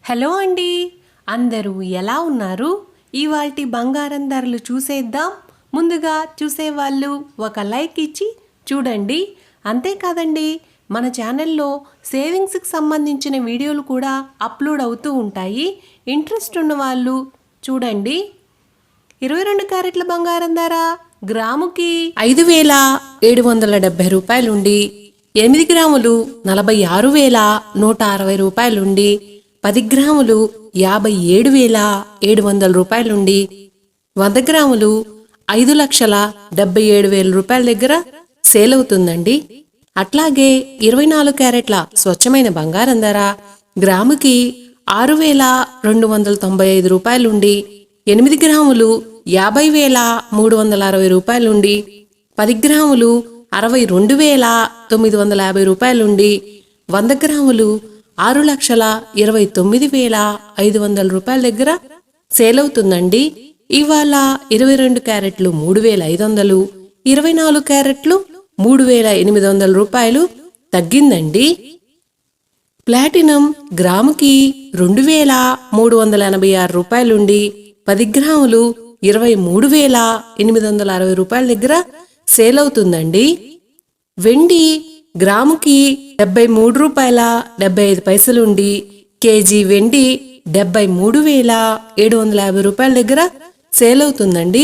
Hello అండి, అందరూ ఎలా ఉన్నారు? ఇవాల్టి బంగారం ధరలు చూసేద్దాం. ముందుగా చూసేవాళ్ళు ఒక లైక్ ఇచ్చి చూడండి. అంతేకాదండి, మన ఛానల్లో సేవింగ్స్కి సంబంధించిన వీడియోలు కూడా అప్లోడ్ అవుతూ ఉంటాయి. ఇంట్రెస్ట్ ఉన్న వాళ్ళు చూడండి. 22 క్యారెట్ల బంగారం ధర గ్రాముకి 5,770 రూపాయలుండి, 8 గ్రాములు 46,160 రూపాయలుండి, 10 గ్రాములు 57,700 రూపాయలుండి, 100 గ్రాములు 5,77,000 రూపాయల దగ్గర సేల్ అవుతుందండి. అట్లాగే 24 క్యారెట్ల స్వచ్ఛమైన బంగారం ధర గ్రాముకి 6,295 రూపాయలుండి, 8 గ్రాములు 50,360 రూపాయలుండి, 10 గ్రాములు 62,950 రూపాయలుండి, 100 గ్రాములు 6,29,500 రూపాయల దగ్గర సేల్ అవుతుందండి. ఇవాళ 22 క్యారెట్లు 3,500, 24 క్యారెట్లు 3,800 రూపాయలు తగ్గిందండి. ప్లాటినం గ్రాముకి 2,386 రూపాయలుండి, 10 గ్రాములు 23,860 రూపాయల దగ్గర సేల్ అవుతుందండి. వెండి గ్రాముకి 73 రూపాయల 75 పైసలుండి, కేజీ వెండి 73,750 రూపాయల దగ్గర సేల్ అవుతుందండి.